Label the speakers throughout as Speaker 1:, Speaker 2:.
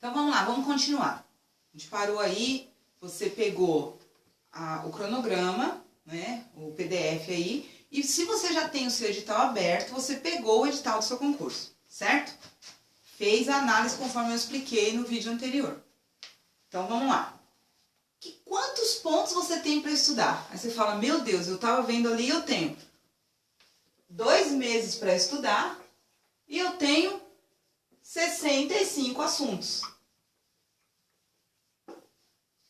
Speaker 1: Então vamos lá, vamos continuar. A gente parou aí, você pegou o cronograma, né, o PDF aí, e se você já tem o seu edital aberto, você pegou o edital do seu concurso, certo? Fez a análise conforme eu expliquei no vídeo anterior. Então vamos lá. Quantos pontos você tem para estudar? Aí você fala, meu Deus, eu estava vendo ali, eu tenho 2 meses para estudar e eu tenho 65 assuntos.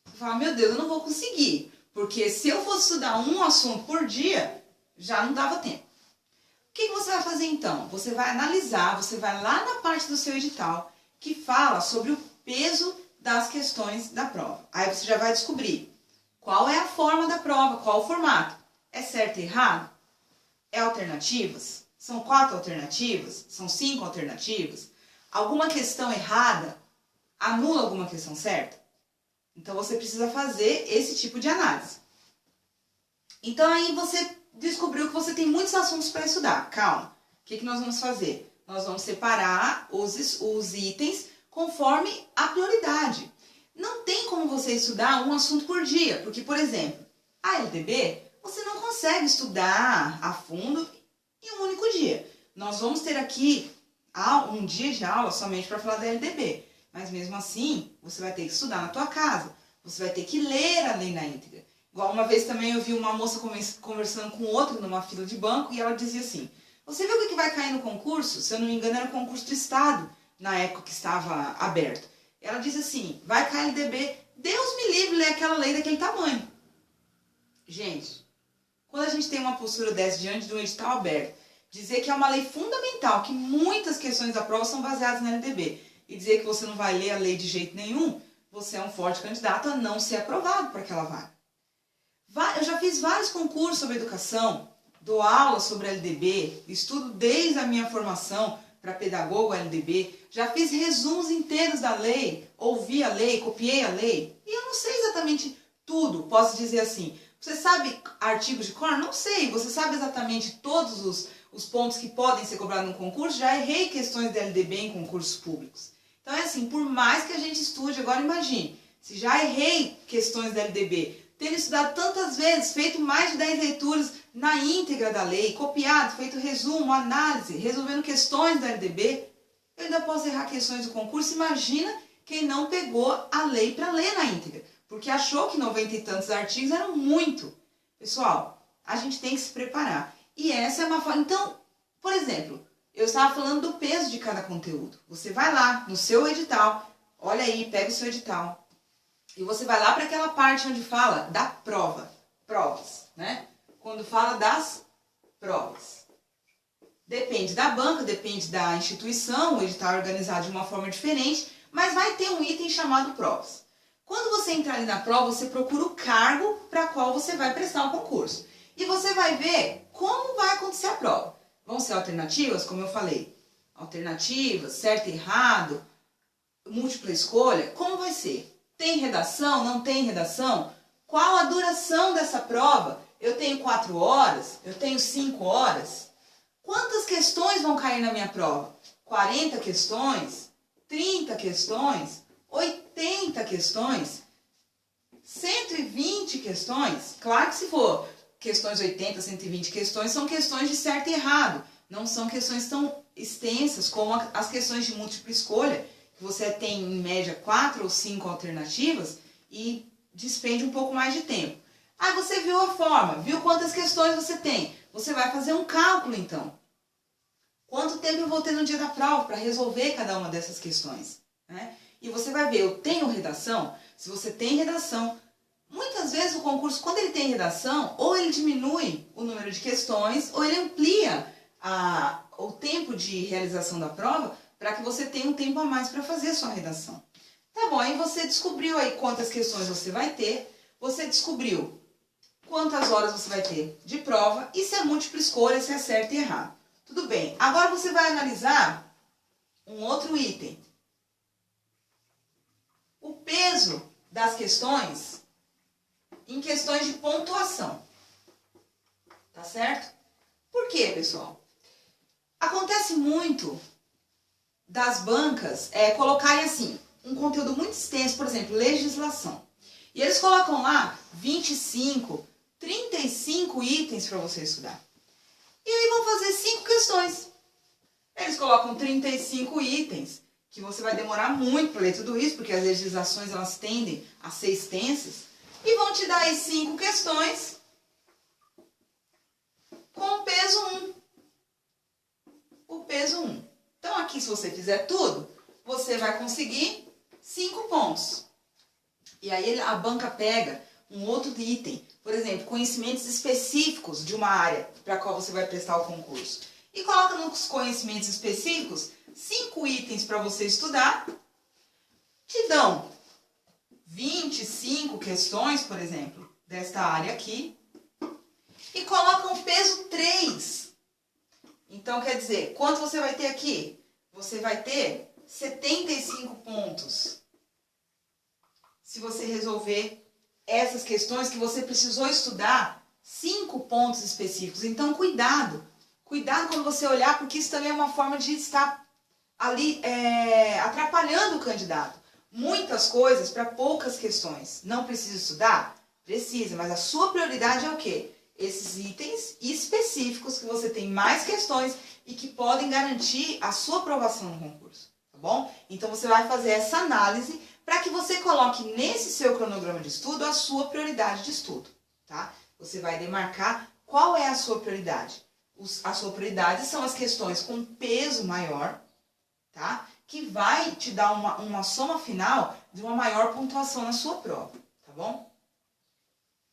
Speaker 1: Você fala, meu Deus, eu não vou conseguir, porque se eu fosse estudar um assunto por dia, já não dava tempo. O que você vai fazer então? Você vai analisar, você vai lá na parte do seu edital que fala sobre o peso das questões da prova. Aí você já vai descobrir qual é a forma da prova, qual o formato. É certo e errado? É alternativas? São 4 alternativas? São 5 alternativas? Alguma questão errada anula alguma questão certa? Então você precisa fazer esse tipo de análise. Então aí você descobriu que você tem muitos assuntos para estudar. Calma. O que nós vamos fazer? Nós vamos separar os itens conforme a prioridade. Não tem como você estudar um assunto por dia, porque, por exemplo, a LDB, você não consegue estudar a fundo em um único dia. Nós vamos ter aqui um dia de aula somente para falar da LDB, mas mesmo assim, você vai ter que estudar na tua casa, você vai ter que ler a lei na íntegra. Igual uma vez também eu vi uma moça conversando com outra numa fila de banco e ela dizia assim, você viu o que vai cair no concurso? Se eu não me engano era concurso do Estado, na época que estava aberto. Ela disse assim, vai cair LDB, Deus me livre ler aquela lei daquele tamanho. Gente, quando a gente tem uma postura dessa diante de um edital aberto, dizer que é uma lei fundamental, que muitas questões da prova são baseadas na LDB, e dizer que você não vai ler a lei de jeito nenhum, você é um forte candidato a não ser aprovado por aquela vaga. Eu já fiz vários concursos sobre educação, dou aula sobre a LDB, estudo desde a minha formação para pedagogo LDB, já fiz resumos inteiros da lei, ouvi a lei, copiei a lei, e eu não sei exatamente tudo, posso dizer assim, você sabe artigos de cor? Não sei, você sabe exatamente todos os pontos que podem ser cobrados no concurso? Já errei questões da LDB em concursos públicos. Então é assim, por mais que a gente estude, agora imagine, se já errei questões da LDB, tendo estudado tantas vezes, feito mais de 10 leituras na íntegra da lei, copiado, feito resumo, análise, resolvendo questões da LDB, eu ainda posso errar questões do concurso. Imagina quem não pegou a lei para ler na íntegra, porque achou que 90 e tantos artigos eram muito. Pessoal, a gente tem que se preparar. E essa é uma forma. Então, por exemplo, eu estava falando do peso de cada conteúdo. Você vai lá no seu edital, olha aí, pega o seu edital, e você vai lá para aquela parte onde fala da prova, provas, né? Quando fala das provas. Depende da banca, depende da instituição, o edital é organizado de uma forma diferente, mas vai ter um item chamado provas. Quando você entrar ali na prova, você procura o cargo para qual você vai prestar o concurso. E você vai ver como vai acontecer a prova. Vão ser alternativas, como eu falei. Alternativas, certo e errado, múltipla escolha, como vai ser? Tem redação? Não tem redação? Qual a duração dessa prova? Eu tenho 4 horas? Eu tenho 5 horas? Quantas questões vão cair na minha prova? 40 questões? 30 questões? 80 questões? 120 questões? Claro que se for questões 80, 120 questões, são questões de certo e errado. Não são questões tão extensas como as questões de múltipla escolha, que você tem em média 4 ou 5 alternativas e despende um pouco mais de tempo. Aí você viu a forma, viu quantas questões você tem. Você vai fazer um cálculo então. Quanto tempo eu vou ter no dia da prova para resolver cada uma dessas questões, né? E você vai ver, eu tenho redação? Se você tem redação, muitas vezes o concurso, quando ele tem redação, ou ele diminui o número de questões, ou ele amplia o tempo de realização da prova para que você tenha um tempo a mais para fazer a sua redação. Tá bom, aí você descobriu aí quantas questões você vai ter, você descobriu quantas horas você vai ter de prova e se é múltipla escolha, se é certo e errado. Tudo bem, agora você vai analisar um outro item. O peso das questões em questões de pontuação. Tá certo? Por quê, pessoal? Acontece muito das bancas colocarem assim, um conteúdo muito extenso, por exemplo, legislação. E eles colocam lá 25, 35 itens para você estudar. E aí vão fazer 5 questões. Eles colocam 35 itens, que você vai demorar muito para ler tudo isso, porque as legislações elas tendem a ser extensas. E vão te dar aí 5 questões com o peso 1. O peso 1. Então aqui, se você fizer tudo, você vai conseguir 5 pontos. E aí a banca pega um outro item, por exemplo, conhecimentos específicos de uma área para a qual você vai prestar o concurso. E coloca nos conhecimentos específicos 5 itens para você estudar. Te dão 25 questões, por exemplo, desta área aqui. E colocam o peso 3. Então, quer dizer, quanto você vai ter aqui? Você vai ter 75 pontos. Se você resolver essas questões que você precisou estudar 5 pontos específicos. Então, cuidado. Cuidado quando você olhar, porque isso também é uma forma de estar ali atrapalhando o candidato. Muitas coisas para poucas questões. Não precisa estudar? Precisa, mas a sua prioridade é o quê? Esses itens específicos que você tem mais questões e que podem garantir a sua aprovação no concurso, tá bom? Então você vai fazer essa análise para que você coloque nesse seu cronograma de estudo a sua prioridade de estudo, tá? Você vai demarcar qual é a sua prioridade. A sua prioridade são as questões com peso maior, tá? Que vai te dar uma soma final de uma maior pontuação na sua prova, tá bom?